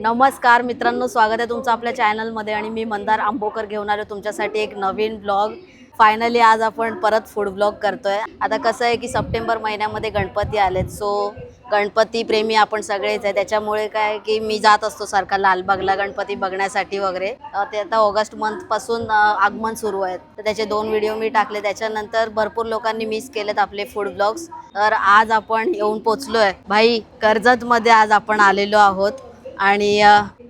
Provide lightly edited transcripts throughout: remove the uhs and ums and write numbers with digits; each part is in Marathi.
नमस्कार मित्रांनो, स्वागत आहे तुमचं आपल्या चॅनलमध्ये आणि मी मंदार आंबोकर घेऊन आलो तुमच्यासाठी एक नवीन ब्लॉग। फायनली आज आपण परत फूड ब्लॉग करतोय। आता कसं आहे की सप्टेंबर महिन्यामध्ये गणपती आलेत, सो गणपती प्रेमी आपण सगळेच आहे। त्याच्यामुळे काय की मी जात असतो सारखा लालबागला गणपती बघण्यासाठी वगैरे। ते आता ऑगस्ट मंथ पासून आगमन सुरू आहे, तर त्याचे 2 व्हिडिओ मी टाकले। त्याच्यानंतर भरपूर लोकांनी मिस केलेत आपले फूड ब्लॉग्स, तर आज आपण येऊन पोचलोय भाई कर्जतमध्ये। आज आपण आलेलो आहोत आणि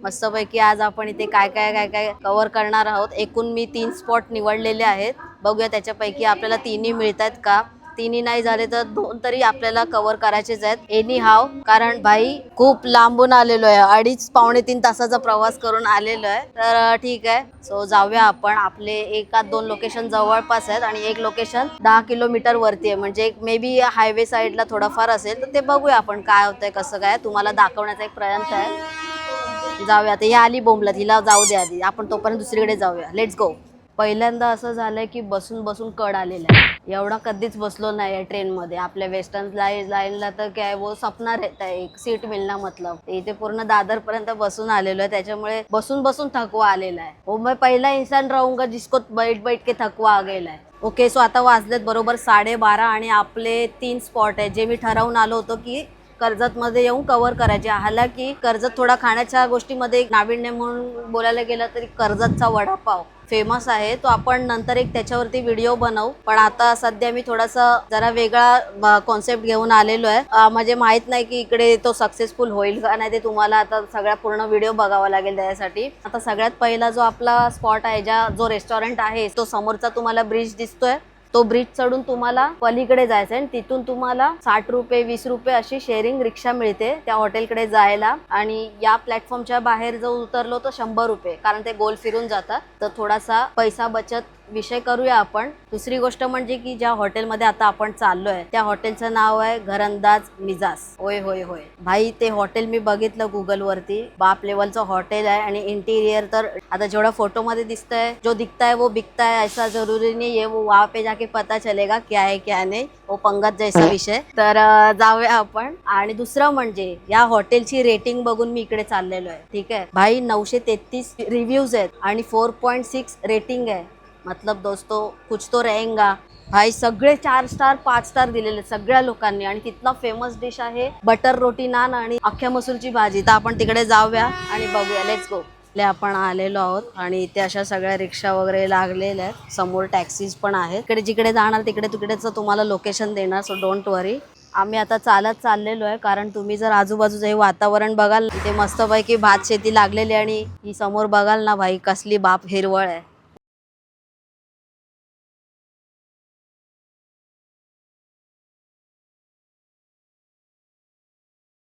मस्तपैकी आज आपण इथे काय काय काय काय कव्हर करणार आहोत। एकूण मी 3 स्पॉट निवडलेले आहेत, बघूया त्याच्यापैकी आपल्याला तिन्ही मिळतात का। तिन्ही नाही झाले तर 2 तरी आपल्याला कव्हर करायचेच आहेत एनी हाव, कारण भाई खूप लांबून आलेलो आहे, 2.5-3 तासाचा प्रवास करून आलेलो आहे। तर ठीक आहे, सो जाऊया आपण। आपले 1-2 लोकेशन जवळपास आहेत आणि एक लोकेशन 10 किलोमीटर वरती आहे, म्हणजे मे बी हायवे साईडला थोडाफार असेल, तर ते बघूया आपण काय होतंय कसं काय, तुम्हाला दाखवण्याचा एक प्रयत्न आहे। जाऊया आता, या आली बोंबलत, हिला जाऊ दे आधी, आपण तोपर्यंत दुसरीकडे जाऊया। Let's go. पहिल्यांदा असं झालंय की बसून बसून कड आलेला आहे, एवढा कधीच बसलो नाही ट्रेनमध्ये। आपल्या वेस्टर्न लाईनला तर काय वो सपना रहता है एक सीट मिलना, मतलब इथे पूर्ण दादर पर्यंत बसून आलेलो आहे, त्याच्यामुळे बसून बसून थकवा आलेला आहे। हो, मैं पहिला इंसान रहूंगा जिसको बैठ बैठ के थकवा आ गेला है। ओके, सो आता वाजलेत बरोबर 12:30 आणि आपले 3 स्पॉट आहे जे मी ठरवून आलो होतो की कर्जतमध्ये येऊन कव्हर करायचे। हालाकी कर्जत थोडा खाण्याच्या गोष्टीमध्ये एक नाविन्य म्हणून बोलायला गेलं तरी कर्जतचा वडापाव फेमस आहे, तो आपण नंतर एक त्याच्यावरती व्हिडिओ बनवू। पण आता सध्या मी थोडासा जरा वेगळा कॉन्सेप्ट घेऊन आलेलो आहे। म्हणजे माहित नाही की इकडे तो सक्सेसफुल होईल का नाही, ते तुम्हाला आता सगळा पूर्ण व्हिडिओ बघावा लागेल त्यासाठी। आता सगळ्यात पहिला जो आपला स्पॉट आहे, जो रेस्टॉरंट आहे, तो समोरचा तुम्हाला ब्रिज दिसतोय, तो ब्रिज चढून तुम्हाला पलीकडे जायचं आहे। तिथून तुम्हाला 60 रुपये 20 रुपये अशी शेअरिंग रिक्षा मिळते त्या हॉटेलकडे जायला। आणि या प्लॅटफॉर्मच्या बाहेर जो उतरलो तो 100 रुपये, कारण ते गोल फिरून जातात, तर थोडासा पैसा बचत विषय करूया आपण। दुसरी गोष्ट म्हणजे की ज्या हॉटेलमध्ये आता आपण चाललोय त्या हॉटेलचं नाव आहे घरंदाज मिजाज। होय होय होय भाई, ते हॉटेल मी बघितलं गुगल वरती, बाप लेवलचं हॉटेल आहे। आणि इंटिरियर तर आता जेवढा फोटो मध्ये दिसतंय, जो दिखता है वो बिकता है, ऐसा जरूरी नहीं है, वो वहाँ पे जाके पता चलेगा क्या है क्या नहीं, वो पंगत जैसा विषय। तर जाऊया आपण। आणि दुसरं म्हणजे या हॉटेलची रेटिंग बघून मी इकडे चाललेलो आहे, ठीक आहे भाई। 933 रिव्ह्यूज आहेत आणि 4.6 रेटिंग आहे, मतलब दोस्तों कुछ तो रहेगा भाई। सगळे 4 स्टार 5 स्टार दिलेले सगळ्या लोकांनी। आणि तिथला फेमस डिश आहे बटर रोटी नान आणि अख्ख्या मसूरची भाजी। तर आपण तिकडे जाऊया आणि बघूया, लेट्स गो। आपण आलेलो आहोत आणि इथे अशा सगळ्या रिक्षा वगैरे लागलेल्या आहेत, समोर टॅक्सीज पण आहेत। इकडे जिकडे जाणार तिकडे तिकडेच तुम्हाला लोकेशन देणार, सो डोंट वरी। आम्ही आता चालत चाललेलो आहे, कारण तुम्ही जर आजूबाजूचं हे वातावरण बघाल, इथे मस्तपैकी भात शेती लागलेली आणि ही समोर बघाल ना भाई, कसली बाप हिरवळ आहे।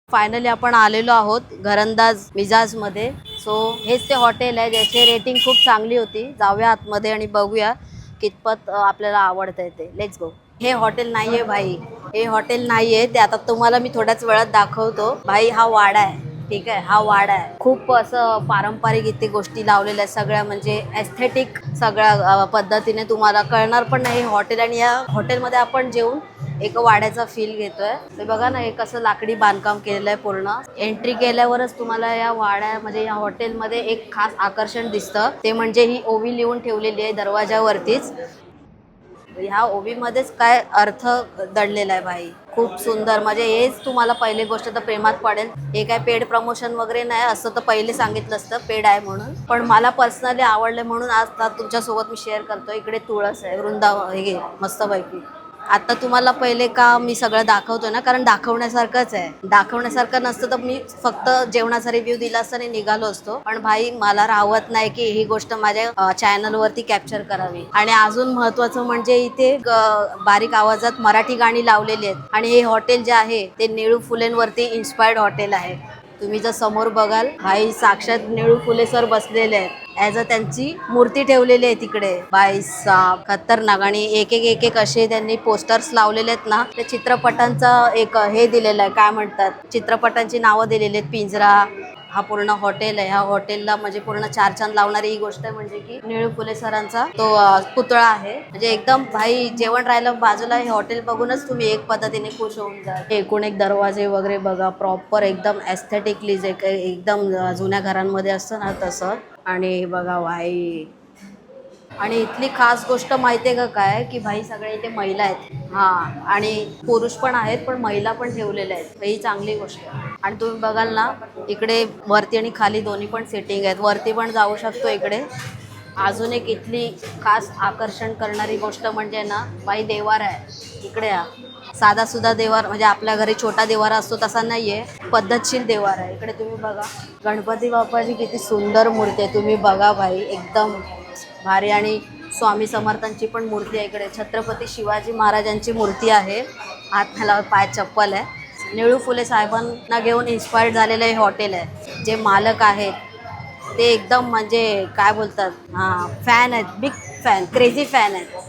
फायनली आपण आलेलो आहोत घरंदाज मिजाज मध्ये। सो हेच ते हॉटेल आहे ज्याची रेटिंग खूप चांगली होती। जाऊया आतमध्ये आणि बघूया कितपत आपल्याला आवडतंय ते। Let's go. हे हॉटेल नाहीये भाई, हे हॉटेल नाहीये, ते आता तुम्हाला मी थोड्याच वेळात दाखवतो भाई। हा वाडा आहे, ठीक आहे, हा वाडा आहे। खूप असं पारंपरिक इथे गोष्टी लावलेल्या आहेत सगळ्या, म्हणजे एस्थेटिक सगळ्या पद्धतीने तुम्हाला कळणार पण नाही हॉटेल। आणि या हॉटेलमध्ये आपण जेवून एक वाड्याचा फील घेतोय। ते बघा ना, हे कसं लाकडी बांधकाम केलेलं आहे पूर्ण। एंट्री केल्यावरच तुम्हाला या वाड्यामध्ये या हॉटेलमध्ये एक खास आकर्षण दिसतं, ते म्हणजे ही ओवी लिहून ठेवलेली आहे दरवाजावरतीच। ह्या ओवीमध्येच काय अर्थ दडलेला आहे भाई, खूप सुंदर। म्हणजे हेच तुम्हाला पहिली गोष्ट तर प्रेमात पडेल। हे काय पेड प्रमोशन वगैरे नाही, असं तर पहिले सांगितलं असतं पेड आहे म्हणून, पण मला पर्सनली आवडले म्हणून आज तुमच्यासोबत मी शेअर करतो। इकडे तुळस आहे, वृंदावन, हे मस्तपैकी। आता तुम्हाला पहिले का मी सगळं दाखवतोय ना, कारण दाखवण्यासारखंच आहे। दाखवण्यासारखं नसतं तर मी फक्त जेवणाचा रिव्ह्यू दिला असता आणि निघालो असतो, पण भाई मला राहत नाही की ही गोष्ट माझ्या चॅनलवरती कॅप्चर करावी। आणि अजून महत्त्वाचं म्हणजे इथे बारीक आवाजात मराठी गाणी लावलेली आहेत। आणि हे हॉटेल जे आहे ते निळू फुलेंवरती इन्स्पायर्ड हॉटेल आहे। तुम्ही जर समोर बघाल भाई, साक्षात निळू फुले सर बसलेले आहेत, ॲज अ त्यांची मूर्ती ठेवलेली आहे तिकडे। भाई साब खतरनाक। आणि एक एक असे त्यांनी पोस्टर्स लावलेले आहेत ना, त्या चित्रपटांचा एक हे दिलेलं आहे, काय म्हणतात, चित्रपटांची नावं दिलेली आहेत, पिंजरा, हा पूर्ण हॉटेल आहे. ह्या हॉटेलला म्हणजे पूर्ण चार चांद लावणारी ही गोष्ट आहे म्हणजे की निळू फुले सरांचा तो पुतळा आहे. म्हणजे एकदम भाई जेवण राहिलं बाजूला, हे हॉटेल बघूनच तुम्ही एक पद्धतीने खुश होऊन जा. एकूण एक दरवाजे वगैरे बघा, प्रॉपर एकदम एस्थेटिकली जे एकदम जुन्या घरांमध्ये असतं ना तसं. आणि बघा भाई, आणि इथली खास गोष्ट माहिती आहे का काय, की भाई सगळे इथे महिला आहेत. हां, आणि पुरुष पण आहेत पण महिला पण ठेवलेल्या आहेत, ही चांगली गोष्ट आहे. आणि तुम्ही बघाल ना इकडे वरती आणि खाली दोन्ही पण सेटिंग आहेत, वरती पण जाऊ शकतो इकडे. अजून एक इथली खास आकर्षण करणारी गोष्ट म्हणजे ना बाई देवार आहे इकडे. साधा सुद्धा देवार म्हणजे आपल्या घरी छोटा देवारा असतो तसा नाहीये, पद्धतशीर देवार आहे इकडे. तुम्ही बघा गणपती बाप्पाची किती सुंदर मूर्ती आहे, तुम्ही बघा भाई एकदम भारी. आणि स्वामी समर्थांची पण मूर्ती आहे इकडे. छत्रपती शिवाजी महाराजांची मूर्ती आहे, हात घालावर पाय चप्पल आहे. निळू फुले साहेबांना घेऊन इन्स्पायर्ड झालेलं हे हॉटेल आहे. जे मालक आहेत ते एकदम म्हणजे काय बोलतात, हां फॅन आहेत, बिग फॅन, क्रेझी फॅन आहेत.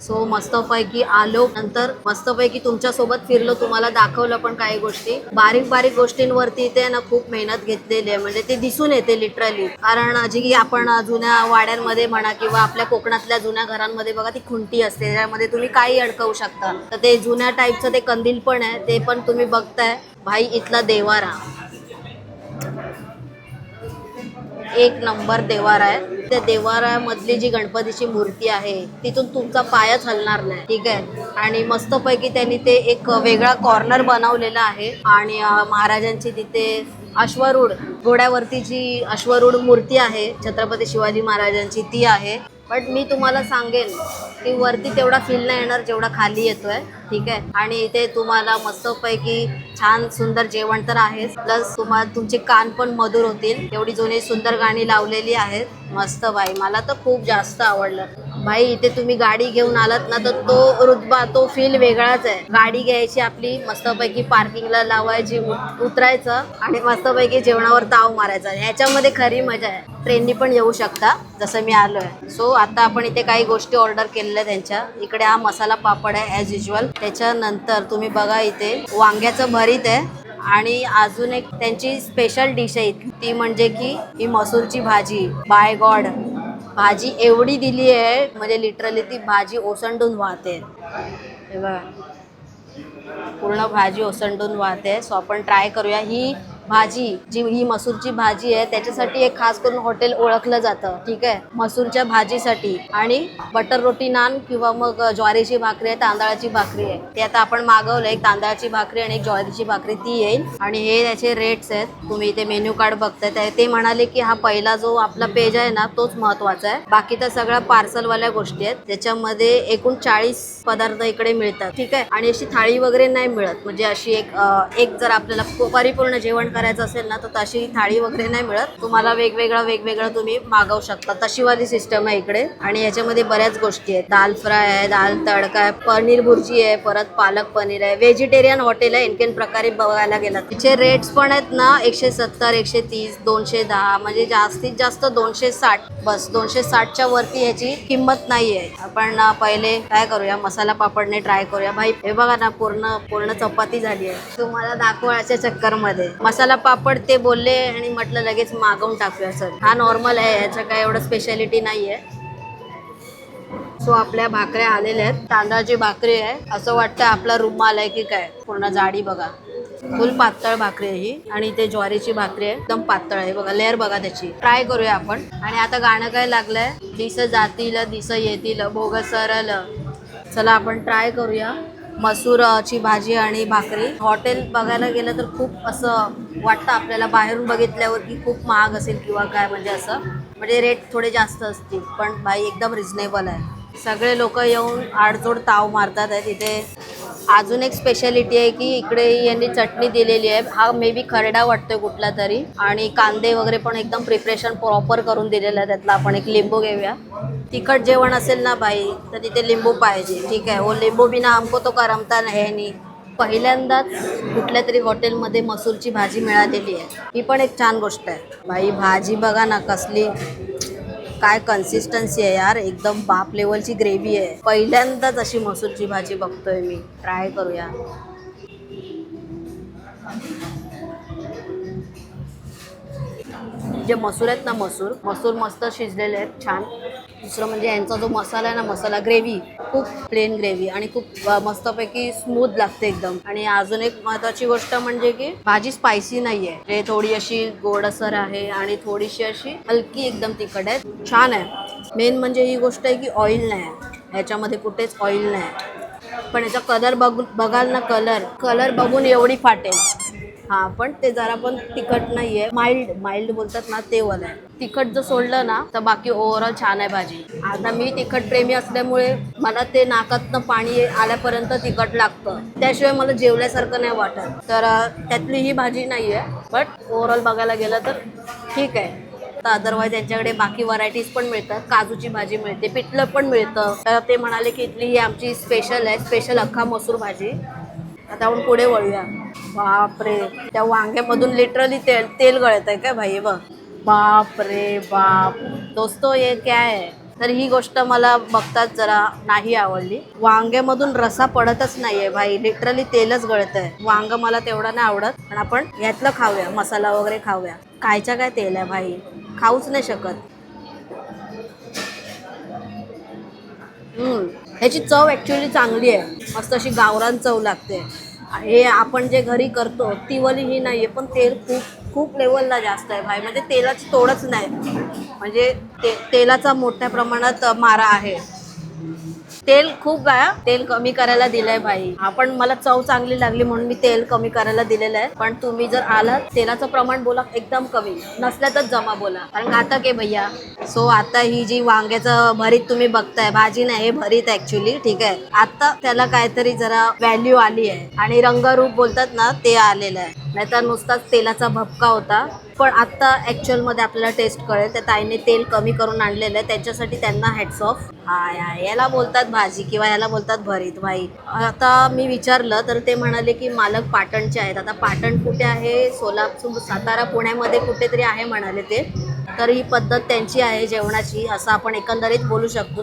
सो मस्तपैकी आलो, नंतर मस्तपैकी तुमच्यासोबत फिरलो, तुम्हाला दाखवलं पण काही गोष्टी. बारीक बारीक गोष्टींवरती ते ना खूप मेहनत घेतलेली आहे, म्हणजे ते दिसून येते लिटरली. कारण जी आपण जुन्या वाड्यांमध्ये म्हणा किंवा आपल्या कोकणातल्या जुन्या घरांमध्ये बघा ती खुंटी असते, त्यामध्ये तुम्ही काही अडकवू शकता. तर ते जुन्या टाईपचं ते कंदील पण आहे, ते पण तुम्ही बघताय. भाई इथला देवारा एक नंबर देवारा आहे. त्या देवारामधली जी गणपतीची मूर्ती आहे तिथून तुमचा पायच हलणार नाही, ठीक आहे. आणि मस्तपैकी त्यांनी ते एक वेगळा कॉर्नर बनवलेला आहे. आणि महाराजांची तिथे अश्वरूढ घोड्यावरती जी अश्वरूढ मूर्ती आहे छत्रपती शिवाजी महाराजांची ती आहे. बट मी तुम्हाला सांगेन की वरती तेवढा फील नाही येणार जेवढा खाली येतोय, ठीक आहे. आणि इथे तुम्हाला मस्तपैकी छान सुंदर जेवण तर आहेच, प्लस तुम्हाला तुमचे कान पण मधुर होतील, एवढी जुनी सुंदर गाणी लावलेली आहेत. मस्त भाई, मला तर खूप जास्त आवडलं भाई. इथे तुम्ही गाडी घेऊन आलात ना तर तो रुतबा, तो फील वेगळाच आहे. गाडी घ्यायची आपली, मस्तपैकी पार्किंगला लावायची, उतरायचं आणि मस्तपैकी जेवणावर ताव मारायचा. ह्याच्यामध्ये खरी मजा आहे. ट्रेननी पण येऊ शकता जसं मी आलोय. सो आता आपण इथे काही गोष्टी ऑर्डर केलेल्या त्यांच्या. इकडे हा मसाला पापड आहे ॲज युजल. त्याच्यानंतर तुम्ही बघा इथे वांग्याचं भरीत आहे. आणि अजून एक त्यांची स्पेशल डिश आहे ती म्हणजे की ही मसूरची भाजी. बाय गॉड, भाजी एवढी दिली आहे म्हणजे लिटरली ती भाजी ओसंडून वाहते. हे बघा पूर्ण भाजी ओसंडून वाहते. सो आपण ट्राय करूया ही भाजी, जी ही मसूरची भाजी आहे त्याच्यासाठी एक खास करून हॉटेल ओळखलं जातं, ठीक आहे, मसूरच्या भाजीसाठी. आणि बटर रोटी नान किंवा मग ज्वारीची भाकरी आहे, तांदळाची भाकरी आहे. ते आता आपण मागवलं, एक तांदळाची भाकरी आणि एक ज्वारीची भाकरी ती येईल. आणि हे त्याचे रेट्स आहेत, तुम्ही इथे मेन्यू कार्ड बघताय. ते म्हणाले की हा पहिला जो आपला पेज आहे ना तोच महत्वाचा आहे, बाकी तर सगळ्या पार्सलवाल्या गोष्टी आहेत. त्याच्यामध्ये एकूण 40 पदार्थ इकडे मिळतात, ठीक आहे. आणि अशी थाळी वगैरे नाही मिळत, म्हणजे अशी एक जर आपल्याला परिपूर्ण जेवण करायचं असेल ना तर तशी थाळी वगैरे नाही मिळत. तुम्हाला वेगवेगळं तुम्ही मागवू शकता, तशीवाली सिस्टम आहे इकडे. आणि याच्यामध्ये बऱ्याच गोष्टी आहेत, दाल फ्राय आहे, दाल तडका आहे, पनीर भुर्जी आहे, परत पालक पनीर आहे. व्हेजिटेरियन हॉटेल आहे इनकेन प्रकारे बघायला गेलं. तिचे रेट्स पण आहेत ना 170, 130, 210, म्हणजे जास्तीत जास्त 260, बस 260च्या वरती ह्याची किंमत नाही आहे. आपण पहिले काय करूया, मसाला पापडने ट्राय करूया. भाई हे बघा ना पूर्ण चपाती झाली आहे. तुम्हाला दाखवायच्या चक्करमध्ये मसाला मसाला पापड ते बोलले आणि म्हटलं लगेच मागवून टाकूया सर. हा नॉर्मल आहे, याचं काय एवढं स्पेशालिटी नाही आहे. सो आपल्या भाकऱ्या आलेल्या आहेत. तांदळाची भाकरी आहे, असं वाटतं आपला रुमाल आहे की काय. पूर्ण जाडी बघा, फुल पातळ भाकरी आहे ही. आणि ते ज्वारीची भाकरी आहे, एकदम पातळ आहे बघा. लेअर बघा त्याची. ट्राय करूया आपण. आणि आता गाणं काय लागलंय, दिस जातील दिस येतील भोग सरल. चला आपण ट्राय करूया. मसूरची भाजी आणि भाकरी. हॉटेल बघायला गेलं तर खूप असं वाटतं आपल्याला बाहेरून बघितल्यावर की खूप महाग असेल किंवा काय, म्हणजे असं म्हणजे रेट थोडे जास्त असतील. पण भाई एकदम रिझनेबल आहे. सगळे लोक येऊन आडजोड ताव मारतात आहे तिथे. अजून एक स्पेशालिटी आहे की इकडे यांनी चटणी दिलेली आहे. हा मे बी खरडा वाटतोय कुठला तरी. आणि कांदे वगैरे पण एकदम प्रिपरेशन प्रॉपर करून दिलेलं आहे. त्यातला आपण एक लिंबू घेऊया. तिखट जेवण असेल ना बाई तर तिथे लिंबू पाहिजे. ठीक आहे, हो लिंबू बिना हमको तो करमता नाही. पहिल्यांदाच कुठल्या तरी हॉटेलमध्ये मसूरची भाजी मिळालेली आहे, ही पण एक छान गोष्ट आहे. बाई भाजी बघा ना कसली, काय कन्सिस्टन्सी आहे यार, एकदम बाप लेवलची ग्रेव्ही आहे. पहिल्यांदाच अशी मसूरची भाजी बघतोय मी. ट्राय करूया. जे मसूर आहेत ना, मसूर मस्त शिजलेले आहेत छान. दुसरं म्हणजे यांचा जो मसाला आहे ना, मसाला ग्रेव्ही खूप प्लेन ग्रेव्ही आणि खूप मस्तपैकी स्मूथ लागते एकदम. आणि अजून एक महत्त्वाची गोष्ट म्हणजे की भाजी स्पायसी नाही आहे, जे थोडी अशी गोडसर आहे आणि थोडीशी अशी हलकी एकदम तिखट आहे. छान आहे. मेन म्हणजे ही गोष्ट आहे की ऑइल नाही आहे ह्याच्यामध्ये, कुठेच ऑइल नाही. पण याचा कलर बघाल ना, कलर बघून एवढी फाटेल. हां, पण ते जरा पण तिखट नाही आहे. माइल्ड बोलतात ना, ते वाला आहे. तिखट जर सोडलं ना तर बाकी ओव्हरऑल छान आहे भाजी. आता मी तिखट प्रेमी असल्यामुळे मला ते नाकातनं पाणी आल्यापर्यंत तिखट लागतं, त्याशिवाय मला जेवल्यासारखं नाही वाटत. तर त्यातली ही भाजी नाही आहे. बट ओव्हरऑल बघायला गेलं तर ठीक आहे. तर अदरवाईज त्यांच्याकडे बाकी व्हरायटीज पण मिळतात. काजूची भाजी मिळते, पिठलं पण मिळतं. तर ते म्हणाले की इथली ही आमची स्पेशल आहे, स्पेशल अख्खा मसूर भाजी. आता आपण पुढे वळूया. बापरे, त्या वांग्यामधून लिटरली तेल गळत आहे काय भाई. बघ, बाप रे बाप दोस्तो, ये क्या आहे. तर ही गोष्ट मला बघताच जरा नाही आवडली. वांग्यामधून रसा पडतच नाहीये भाई, लिटरली तेलच गळत आहे. वांग मला तेवढं नाही आवडत. पण आपण यातलं खाऊया, मसाला वगैरे खाऊया. कायच्या काय तेल आहे भाई, खाऊच नाही शकत. ह्याची चव ॲक्च्युली चांगली आहे, मस्त अशी गावरान चव लागते. हे आपण जे घरी करतो ती वाली ही नाही आहे. पण तेल खूप लेवलला जास्त आहे भाई, म्हणजे तेलाची तोडच नाही. म्हणजे तेलाचा मोठ्या प्रमाणात मारा आहे. तेल खूप आहे, तेल कमी करायला दिलंय भाई. आपण मला चव चांगली लागली म्हणून मी तेल कमी करायला दिलेलं आहे. पण तुम्ही जर आलात, तेलाचं प्रमाण बोला एकदम कमी, नसल्यातच जमा बोला, कारण घातक आहे भैया. सो आता ही जी वांग्याचं भरीत तुम्ही बघताय, भाजी नाही हे भरीत ॲक्च्युली. ठीक आहे, आता त्याला काहीतरी जरा व्हॅल्यू आली आहे आणि रंगरूप बोलतात ना, ते आलेलं आहे. नाहीतर नुसताच तेलाचा भपका होता. पण आत्ता ॲक्च्युअलमध्ये आपल्याला टेस्ट कळेल. त्या ताईने तेल कमी करून आणलेलं आहे, त्याच्यासाठी त्यांना हॅट्स ऑफ. याला बोलतात भाजी किंवा याला बोलतात भरीत भाई. आता मी विचारलं तर ते म्हणाले की मालक पाटणचे आहेत. आता पाटण कुठे आहे, सोलापूर, सातारा, पुण्यामध्ये कुठेतरी आहे म्हणाले ते. तर ही पद्धत त्यांची आहे जेवणाची, असं आपण एकंदरीत बोलू शकतो.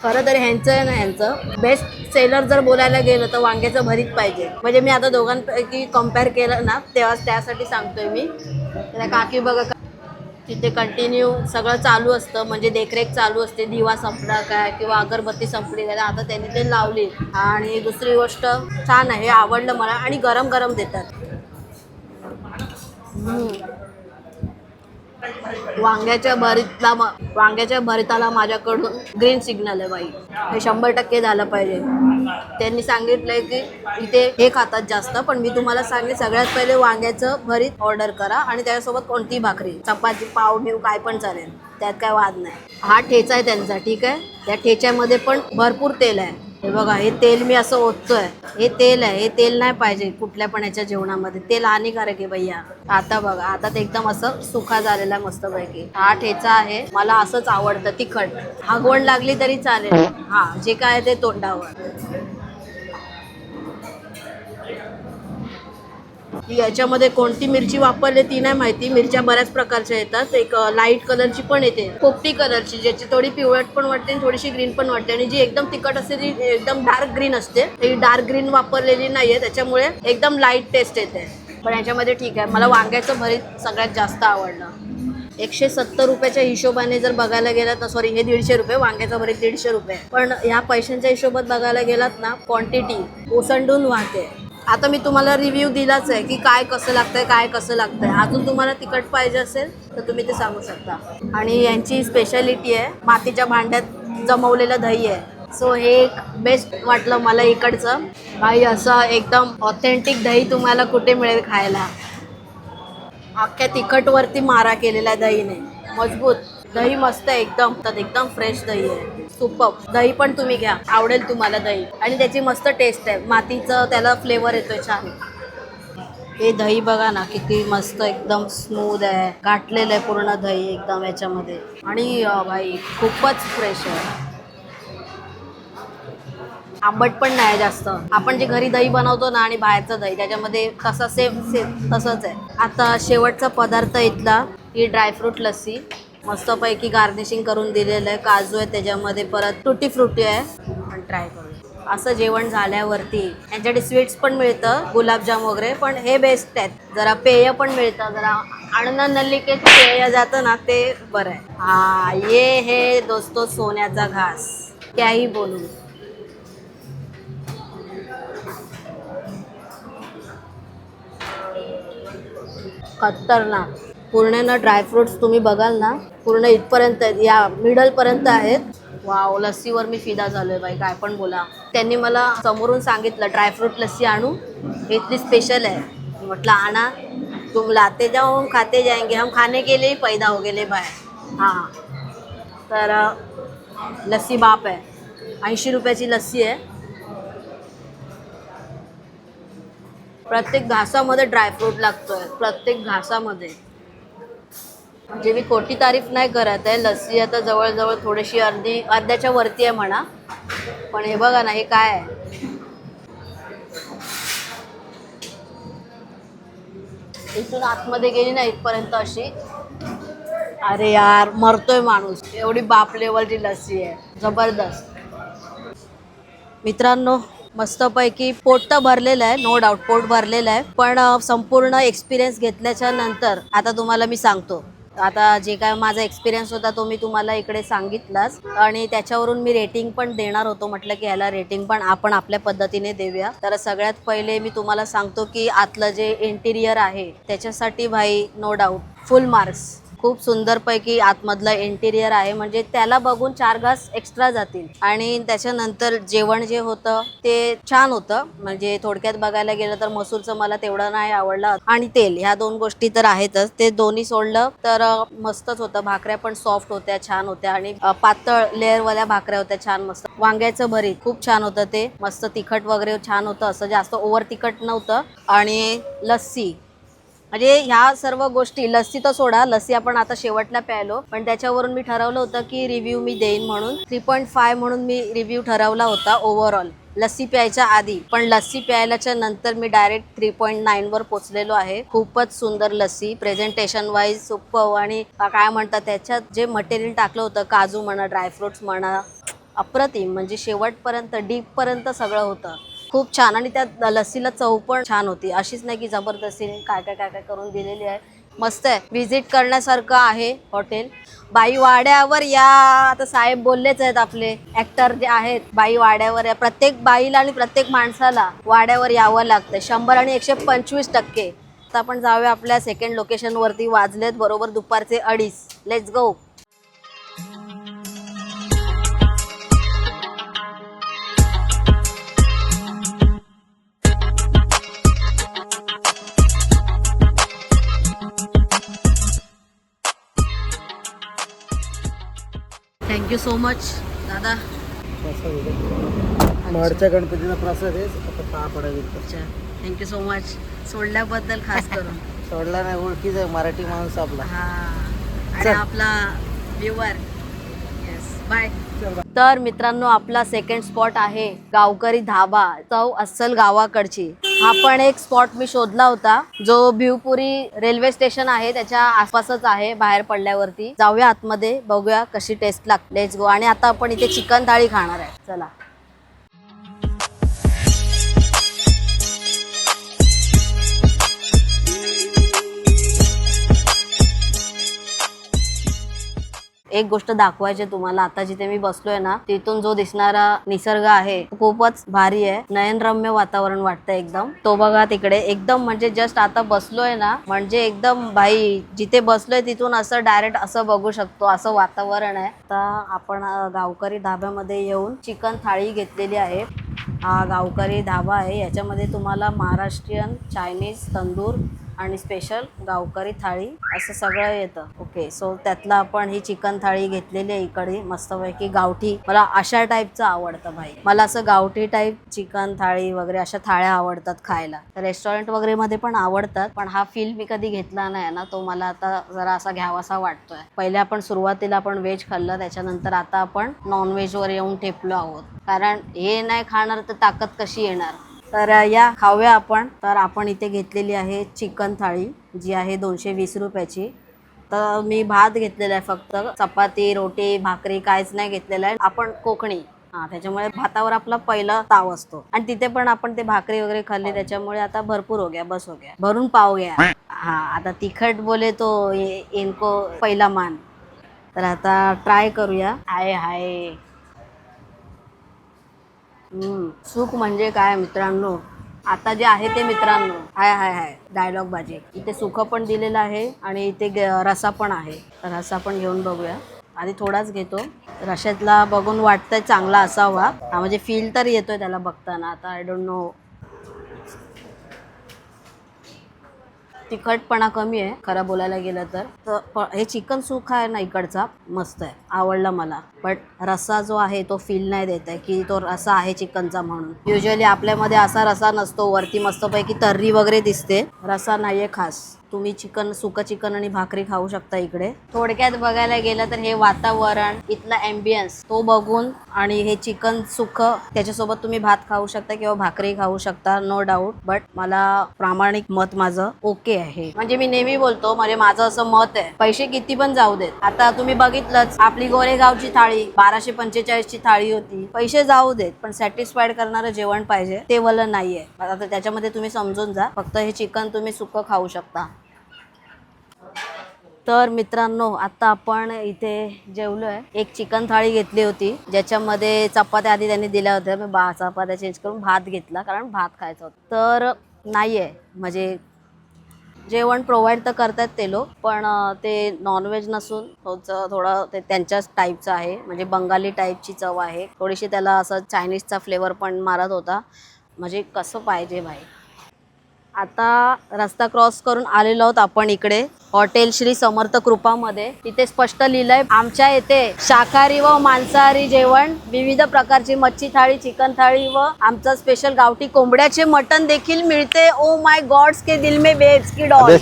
खरं तर ह्यांचं बेस्ट सेलर जर बोलायला गेलं तर वांग्याचं भरीत पाहिजे. म्हणजे मी आता दोघांपैकी कम्पेअर केलं ना, तेव्हा त्यासाठी सांगतोय मी. त्या काकी बघा, तिथे कंटिन्यू सगळं चालू असतं, म्हणजे देखरेख चालू असते. दिवा संपला काय किंवा अगरबत्ती संपली काय, आता त्यांनी ते लावली. आणि दुसरी गोष्ट छान आहे, हे आवडलं मला. आणि गरम गरम देतात. वांग्याच्या भरीताला माझ्याकडून ग्रीन सिग्नल आहे बाई. हे 100% झालं पाहिजे. त्यांनी सांगितलंय की इथे हे खातात जास्त, पण मी तुम्हाला सांगेन सगळ्यात पहिले वांग्याचं भरीत ऑर्डर करा आणि त्याच्यासोबत कोणतीही भाकरी, चपाती, पाव बिव काय पण चालेल, त्यात काय वाद नाही. हा ठेचा आहे त्यांचा. ठीक आहे, त्या ठेच्यामध्ये पण भरपूर तेल आहे. हे बघा, हे तेल मी असं ओततोय, हे तेल आहे. हे तेल नाही पाहिजे कुठल्या पण याच्या जेवणामध्ये, तेल हानिकारक आहे भैया. आता बघा, आता ते एकदम असं सुका झालेला आहे मस्तपैकी. हा ठेचा आहे, मला असंच आवडतं तिखट. आगवण लागली तरी चालेल, हां जे काय ते तोंडावर. याच्यामध्ये कोणती मिरची वापरली ती नाही माहिती. मिरच्या बऱ्याच प्रकारच्या येतात. एक लाईट कलरची पण येते, पोपटी कलरची, ज्याची थोडी पिवळट पण वाटते आणि थोडीशी ग्रीन पण वाटते, आणि जी एकदम तिखट असते ती एकदम डार्क ग्रीन असते. ही डार्क ग्रीन वापरलेली नाहीये, त्याच्यामुळे एकदम लाईट टेस्ट येते. पण याच्यामध्ये ठीक आहे. मला वांग्याचं भरीत सगळ्यात जास्त आवडलं. 170 रुपयाच्या हिशोबाने जर बघायला गेलात ना, सॉरी हे 150 रुपये, वांग्याचं भरीत 150 रुपये. पण ह्या पैशांच्या हिशोबात बघायला गेलात ना, क्वांटिटी ओसंडून वाहते. आता मी तुम्हाला रिव्ह्यू दिलाच आहे की काय कसं लागतंय, काय कसं लागतंय. अजून तुम्हाला तिखट पाहिजे असेल तर तुम्ही ते सांगू शकता. आणि यांची स्पेशालिटी आहे मातीच्या भांड्यात जमवलेलं दही आहे. सो हे एक बेस्ट वाटलं मला इकडचं. काही असं एकदम ऑथेंटिक दही तुम्हाला कुठे मिळेल खायला. अख्ख्या तिखटवरती मारा केलेला आहे दहीने, मजबूत दही, मस्त आहे एकदम. एकदम फ्रेश दही आहे, सुपर. दही पण तुम्ही घ्या, आवडेल तुम्हाला दही. आणि त्याची मस्त टेस्ट आहे, मातीचं त्याला फ्लेवर येतोय छान. हे दही बघा ना किती मस्त, एकदम स्मूथ आहे, गाठलेलं आहे पूर्ण दही एकदम याच्यामध्ये. आणि भाई खूपच फ्रेश आहे, आंबट पण नाही जास्त. आपण जे घरी दही बनवतो ना आणि बाहेरचं दही, त्याच्यामध्ये तसं सेम तसंच आहे. आता शेवटचा पदार्थ इथला ही ड्रायफ्रूट लस्सी, मस्तपैकी गार्निशिंग करून दिलेलं आहे. काजू आहे त्याच्यामध्ये, परत टुटी फ्रुटी आहे. पण ट्राय करू. असं जेवण झाल्यावरती यांच्याकडे स्वीट्स पण मिळतं, गुलाबजाम वगैरे, पण हे बेस्ट आहेत. जरा पेय पण मिळतं, जरा अन्न नलिकेत पेय जातं ना, ते बरं आहे. हा ये हे दोस्तो सोन्याचा घास, त्याही बोलू. खतरनाक. पूर्ण ना ड्रायफ्रुट्स तुम्ही बघाल ना, पूर्ण इथपर्यंत आहेत, या मिडलपर्यंत आहेत. वाव, लस्सीवर मी फिदा झालोय बाई, काय पण बोला. त्यांनी मला समोरून सांगितलं ड्रायफ्रूट लस्सी आणू, इथली स्पेशल आहे. म्हटलं आणा, तुम लाते जाओ हम खाते जाएंगे, हम खाने के लिए पैदा हो गेले बाहेर. हां, तर लस्सी बाप आहे. 80 रुपयाची लस्सी आहे. प्रत्येक घासामध्ये ड्रायफ्रूट लागतोय, प्रत्येक घासामध्ये. म्हणजे मी खोटी तारीफ नाही करत आहे. लस्सी आता जवळजवळ थोडीशी अर्ध्याच्या वरती आहे म्हणा. पण हे बघा ना, हे काय आहे. इथून आतमध्ये गेली ना इथपर्यंत अशी, अरे यार मरतोय माणूस, एवढी बाप लेवलची लस्सी आहे, जबरदस्त. मित्रांनो, मस्तपैकी पोट तर भरलेलं आहे, नो डाऊट पोट भरलेलं आहे. पण संपूर्ण एक्सपिरियन्स घेतल्याच्या नंतर आता तुम्हाला मी सांगतो. आता जे काय माझा एक्सपिरियन्स होता तो मी तुम्हाला इकडे सांगितलाच, आणि त्याच्यावरून मी रेटिंग पण देणार होतो. म्हटलं की याला रेटिंग पण आपण आपल्या पद्धतीने देऊया. तर सगळ्यात पहिले मी तुम्हाला सांगतो की आतलं जे इंटिरियर आहे त्याच्यासाठी भाई नो डाऊट फुल मार्क्स. खूप सुंदरपैकी आतमधलं इंटिरियर आहे, म्हणजे त्याला बघून 4 घास एक्स्ट्रा जातील. आणि त्याच्यानंतर जेवण जे होतं ते छान होतं. म्हणजे थोडक्यात बघायला गेलं तर मसूरचं मला तेवढं नाही आवडलं, आणि तेल, ह्या 2 गोष्टी तर आहेतच. ते दोन्ही सोडलं तर मस्तच होतं. भाकऱ्या पण सॉफ्ट होत्या, छान होत्या, आणि पातळ लेअरवाल्या भाकऱ्या होत्या, छान मस्त. वांग्याचं भरीत खूप छान होतं, ते मस्त तिखट वगैरे छान होतं, असं जास्त ओव्हर तिखट नव्हतं. आणि लस्सी, म्हणजे ह्या सर्व गोष्टी, लस्सी तर सोडा, लस्सी आपण आता शेवटला प्यायलो, पण त्याच्यावरून मी ठरवलं होतं की रिव्ह्यू मी देईन म्हणून 3.5 म्हणून मी रिव्ह्यू ठरवला होता ओव्हरऑल लस्सी प्यायच्या आधी. पण लस्सी प्यायल्याच्या नंतर मी डायरेक्ट 3.9 वर पोचलेलो आहे. खूपच सुंदर लस्सी, प्रेझेंटेशन वाईज सुपर. आणि काय म्हणतात, त्याच्यात जे मटेरियल टाकलं होतं, काजू म्हणा, ड्रायफ्रुट्स म्हणा, अप्रतिम. म्हणजे शेवटपर्यंत डीपपर्यंत सगळं होतं, खूप छान. आणि त्या लस्सीला चव पण छान होती, अशीच नाही की जबरदस्तीने काय काय काय काय करून दिलेली आहे. मस्त आहे, व्हिजिट करण्यासारखं आहे हॉटेल. बाई वाड्यावर या, आता साहेब बोललेच आहेत आपले ॲक्टर जे आहेत, बाई वाड्यावर या. प्रत्येक बाईला आणि प्रत्येक माणसाला वाड्यावर यावं लागतं, 100 आणि 125%. आता आपण जाऊया आपल्या सेकंड लोकेशनवरती. वाजलेत बरोबर दुपारचे 2:30. Let's go. Thank you so much दादा. माडच्या गणपतीचा प्रसाद आहे, आता पाहा पडायला. अच्छा, थँक्यू सो मच सोडल्याबद्दल खास करून. सोडला नाही, ओळखीच आहे मराठी माणूस आपला. आणि आपला व्ह्युअर. Yes, bye. तर मित्रांनो, आपला सेकंड स्पॉट आहे गावकरी धाबा. चव अस्सल गावाकडची. हा पण एक स्पॉट मी शोधला होता जो भिवपुरी रेल्वे स्टेशन आहे त्याच्या आसपासच आहे. बाहेर पडल्यावरती जाऊया आतमध्ये, बघूया कशी टेस्ट लागते. Let's go. आणि आता आपण इथे चिकन थाळी खाणार आहे. चला. एक गोष्ट दाखवायची तुम्हाला. आता जिथे मी बसलोय ना तिथून जो दिसणारा निसर्ग आहे खूपच भारी आहे. नयनरम्य वातावरण वाटतं एकदम. तो बघा तिकडे एकदम म्हणजे जस्ट आता बसलोय ना म्हणजे एकदम भाई जिथे बसलोय तिथून असं डायरेक्ट असं बघू शकतो असं वातावरण आहे. आता आपण गावकरी धाब्यामध्ये येऊन चिकन थाळी घेतलेली आहे. हा गावकरी धाबा आहे. याच्यामध्ये तुम्हाला महाराष्ट्रीयन, चायनीज, तंदूर आणि स्पेशल गावकरी थाळी असं सगळं येतं. ओके, सो त्यातला आपण ही चिकन थाळी घेतलेली आहे इकडे मस्तपैकी गावठी. मला अशा टाईपचं आवडतं भाई. मला असं गावठी टाईप चिकन थाळी वगैरे अशा थाळ्या आवडतात खायला. रेस्टॉरंट वगैरे मध्ये पण आवडतात पण हा फील मी कधी घेतला नाही ना, तो मला आता जरा असा घ्यावासा वाटतोय. पहिले आपण सुरुवातीला आपण व्हेज खाल्लं, त्याच्यानंतर आता आपण नॉनव्हेज वर येऊन ठेपलो आहोत. कारण हे नाही खाणार तर ताकद कशी येणार. तर या खाऊया आपण. तर आपण इथे घेतलेली आहे चिकन थाळी जी आहे 220 रुपयाची. तर मी भात घेतलेला आहे फक्त. चपाती, रोटी, भाकरी काहीच नाही घेतलेलं आहे. आपण कोकणी त्याच्यामुळे भातावर आपला पहिला ताव असतो. आणि तिथे पण आपण ते भाकरी वगैरे खाल्ली त्याच्यामुळे आता भरपूर हो गया, बस हो गया, भरून पाव गया. आता तिखट बोले तो इनको पहिला मान. तर आता ट्राय करूया. हाय हाय. सुख म्हणजे काय मित्रांनो, आता जे आहे ते मित्रांनो. हाय हाय हाय डायलॉग बाजी. इथे सुख पण दिलेलं आहे आणि इथे रसा पण आहे. तर रसा पण घेऊन बघूया. आधी थोडाच घेतो. रशातला बघून वाटतंय चांगला असावा. म्हणजे फील तर येतोय त्याला बघताना. आता आय डोंट नो. तिखटपणा कमी आहे खरं बोलायला गेलं तर. हे चिकन सुख आहे ना इकडचा मस्त आहे, आवडला मला. बट रस्सा जो आहे तो फील नाही देत आहे की तो रस्सा आहे चिकनचा म्हणून. युजली आपल्यामध्ये असा रस्सा नसतो. वरती मस्तपैकी तर्री वगैरे दिसते, रस्सा नाहीये खास. तुम्ही चिकन सुकं चिकन आणि भाकरी खाऊ शकता इकडे. थोडक्यात बघायला गेलं तर हे वातावरण, इथला ॲम्बियन्स तो बघून आणि हे चिकन सुकं त्याच्यासोबत तुम्ही भात खाऊ शकता किंवा भाकरी खाऊ शकता, नो डाऊट. बट मला प्रामाणिक मत माझं ओके आहे. म्हणजे मी नेहमी बोलतो, म्हणजे माझं असं मत आहे, पैसे किती पण जाऊ देत. आता तुम्ही बघितलंच आपली गोरेगावची थाळी 1245 ची थाळी होती. पैसे जाऊ देत पण सॅटिस्फाईड करणारं जेवण पाहिजे, ते वालं नाहीये. आता त्याच्यामध्ये तुम्ही समजून जा. फक्त हे चिकन तुम्ही सुकं खाऊ शकता. तर मित्रांनो आता आपण इथे जेवलोय. एक चिकन थाळी घेतली होती ज्याच्यामध्ये चपात्या आधी त्यांनी दिल्या होत्या. मी चपात्या चेंज करून भात घेतला कारण भात खायचा होता. तर नाहीये म्हणजे जेवण प्रोव्हाइड तर करतात ते लोक पण ते नॉनव्हेज नसून थोडं ते त्यांच्याच टाईपचं आहे. म्हणजे बंगाली टाईपची चव आहे. थोडीशी त्याला असं चायनीजचा फ्लेवर पण मारत होता. म्हणजे कसं पाहिजे भाई. आता रस्ता क्रॉस करून आलेलो आहोत आपण इकडे हॉटेल श्री समर्थ कृपामध्ये. तिथे स्पष्ट लिहिलंय आमच्या येथे शाकाहारी व मांसाहारी जेवण, विविध प्रकारची मच्छी थाळी, चिकन थाळी व आमचं स्पेशल गावठी कोंबड्याचे मटण देखील मिळते. ओ माय गॉड्स के दिल में बेब्स की डॉल.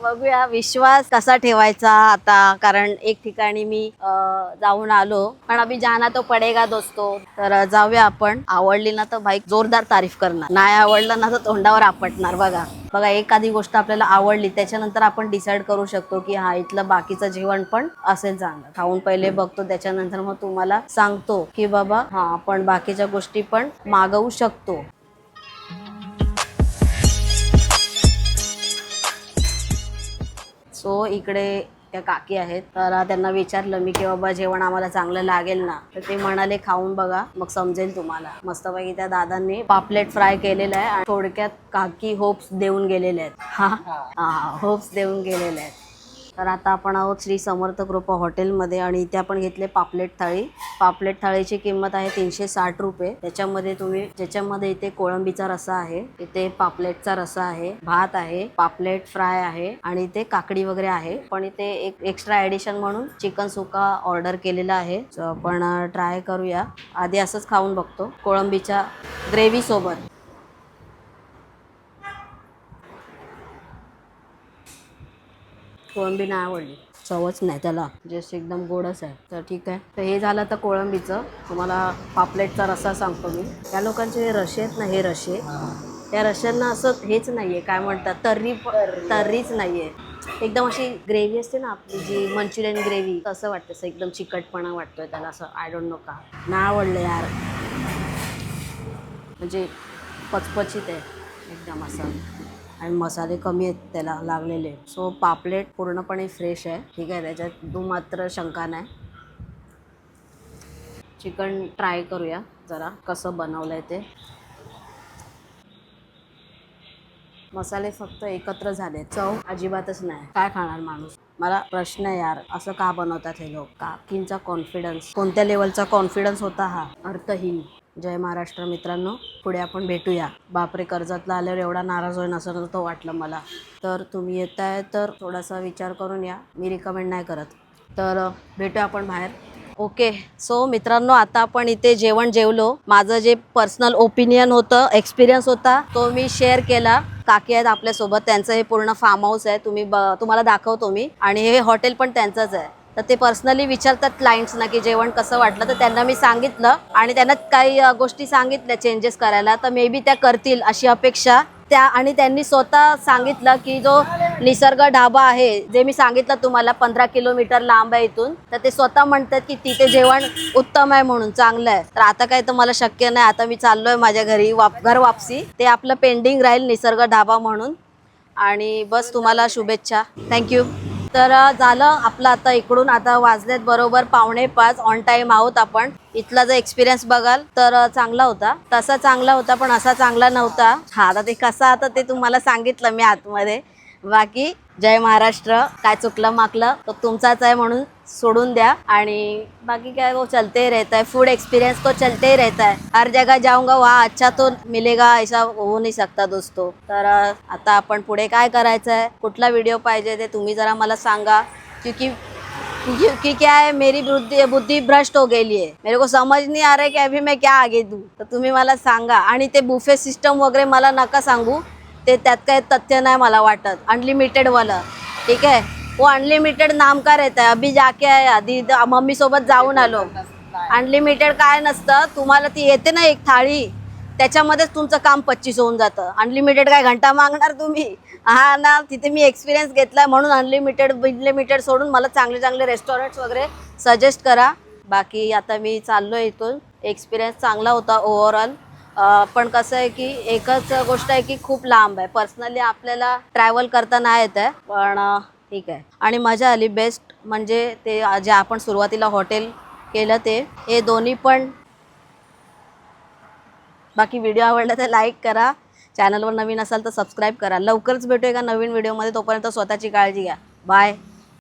बघूया विश्वास कसा ठेवायचा आता. कारण एक ठिकाणी मी जाऊन आलो पण अभी जाना तो पडेगा दोस्तो. तर जाऊया आपण. आवडली ना तर भाई जोरदार तारीफ करणार, नाही आवडलं ना तर तोंडावर आपटणार. बघा एखादी गोष्ट आपल्याला आवडली त्याच्यानंतर आपण डिसाईड करू शकतो की हा इथलं बाकीचं जेवण पण असेल चांगलं. खाऊन पहिले बघतो त्याच्यानंतर मग तुम्हाला सांगतो की बाबा हा आपण बाकीच्या गोष्टी पण मागवू शकतो. सो इकडे त्या काकी आहेत. तर त्यांना विचारलं मी की बाबा जेवण आम्हाला चांगलं लागेल ना, तर ते म्हणाले खाऊन बघा मग समजेल तुम्हाला. मस्तपैकी त्या दादांनी पापलेट फ्राय केलेलं आहे आणि थोडक्यात काकी होप्स देऊन गेलेले आहेत. होप्स देऊन गेलेले आहेत. तर आता आपण आहोत श्री समर्थ कृपा हॉटेलमध्ये आणि इथे आपण घेतले पापलेट थाळी. पापलेट थाळीची किंमत आहे 360 रुपये. ज्याच्यामध्ये इथे कोळंबीचा रस्सा आहे, इथे पापलेटचा रस्सा आहे, भात आहे, पापलेट फ्राय आहे आणि इथे काकडी वगैरे आहे. पण इथे एक एक्स्ट्रा ॲडिशन म्हणून चिकन सुका ऑर्डर केलेला आहे. सो आपण ट्राय करूया. आधी असंच खाऊन बघतो कोळंबीच्या ग्रेव्ही सोबत. कोळंबी नाही आवडली, चवच नाही त्याला, जस्ट एकदम गोडच आहे. तर ठीक आहे. तर हे झालं तर कोळंबीचं. तुम्हाला पापलेटचा रस्सा सांगतो मी. त्या लोकांचे रशे आहेत ना, हे रशे त्या रश्यांना असं हेच नाहीये, काय म्हणतात, तर्रीच नाहीये. एकदम अशी ग्रेव्ही असते ना आपली जी मंचुरियन ग्रेव्ही, तसं वाटतं, असं एकदम चिकटपणा वाटतोय त्याला, असं आय डोंट नो का नाही आवडलं यार. म्हणजे पचपचीत आहे एकदम असं, आणि मसाले कमी आहेत त्याला लागलेले. सो पापलेट पूर्णपणे फ्रेश आहे, ठीक आहे, त्याच्यात मात्र शंका नाही. चिकन ट्राय करूया जरा कसं बनवलं आहे ते. मसाले फक्त एकत्र झाले, चव अजिबातच नाही. काय खाणार माणूस? मला प्रश्न आहे यार, असं का बनवतात हे लोक? काकींचा कॉन्फिडन्स, कोणत्या लेवलचा कॉन्फिडन्स होता हा, अर्थहीन. जय महाराष्ट्र मित्रांनो, पुढे आपण भेटूया. बापरे, कर्जतला आल्यावर एवढा नाराज होईन असं नव्हतं वाटलं मला. तर तुम्ही येताय तर थोडासा विचार करून या, मी रिकमेंड नाही करत. तर भेटूया आपण बाहेर. ओके, सो मित्रांनो, आता आपण इथे जेवण जेवलो. माझं जे पर्सनल ओपिनियन होतं, एक्सपिरियन्स होता, तो मी शेअर केला. काकी आहेत आपल्यासोबत, त्यांचं हे पूर्ण फार्म हाऊस आहे, तुम्हाला दाखवतो मी. आणि हे हॉटेल पण त्यांचंच आहे. तर ते पर्सनली विचारतात क्लायंट्सना की जेवण कसं वाटलं, तर त्यांना मी सांगितलं आणि त्यांना काही गोष्टी सांगितल्या चेंजेस करायला, तर मे बी त्या करतील अशी अपेक्षा त्या. आणि त्यांनी स्वतः सांगितलं की जो निसर्ग ढाबा आहे, जे मी सांगितलं तुम्हाला 15 किलोमीटर लांब आहे इथून, तर ते स्वतः म्हणतात की तिथे जेवण उत्तम आहे म्हणून, चांगलं आहे. तर आता काय तर मला शक्य नाही, आता मी चाललोय माझ्या घरी, घर वापसी. ते आपलं पेंडिंग राहील निसर्ग ढाबा म्हणून. आणि बस, तुम्हाला शुभेच्छा, थँक्यू. तर झालं आपलं आता इकडून. आता वाजलेत बरोबर 4:45, ऑन टाईम आहोत आपण. इथला जर एक्सपिरियन्स बघाल तर चांगला होता, तसा चांगला होता, पण असा चांगला नव्हता. हा, आता ते कसा, आता ते तुम्हाला सांगितलं मी आतमध्ये. बाकी जय महाराष्ट्र, काय चुकलं माकलं तो तुमचाच आहे म्हणून सोडून द्या. आणि बाकी काय, वो चलते रहता है, फूड एक्सपीरियंस तो चलते ही रहता है. हर जगह जाऊंगा वहाँ अच्छा तो मिलेगा ऐसा हो नहीं सकता दोस्तों. तर आता आपण पुढे काय करायचं आहे, कुठला व्हिडिओ पाहिजे ते तुम्ही जरा मला सांगा. क्योंकि क्या है, मेरी बुद्धि भ्रष्ट हो गई है, मेरे को समझ नहीं आ रहा है कि अभी मैं क्या आगे दूँ. तर तुम्ही मला सांगा. आणि ते बुफे सिस्टम वगैरे मला नका सांगू, ते त्यात काही तथ्य नाही मला वाटत. अनलिमिटेड वाला, ठीक है, वो अनलिमिटेड नाम का रहता है. अभी जाके आधी मम्मी सोबत जाऊन आलो. अनलिमिटेड काय नसतं, तुम्हाला ती येते ना एक थाळी, त्याच्यामध्येच तुमचं काम 25 होऊन जातं. अनलिमिटेड काय घंटा मागणार तुम्ही? हा ना, तिथे मी एक्सपिरियन्स घेतलाय म्हणून अनलिमिटेड सोडून मला चांगले चांगले रेस्टॉरंट्स वगैरे सजेस्ट करा. बाकी आता मी चाललोय इथून. एक्सपिरियन्स चांगला होता ओव्हरऑल. पण कसं आहे की एकच गोष्ट आहे की खूप लांब आहे, पर्सनली आपल्याला ट्रॅव्हल करता नाही येत आहे, पण ठीक आहे. आणि मजा आली. बेस्ट म्हणजे ते जे आपण सुरुवातीला हॉटेल केलं ते, हे दोन्ही पण. बाकी व्हिडिओ आवडला तर लाईक करा, चॅनलवर नवीन असाल तर सबस्क्राईब करा. लवकरच भेटू एका नवीन व्हिडिओमध्ये, तोपर्यंत स्वतःची काळजी घ्या. बाय.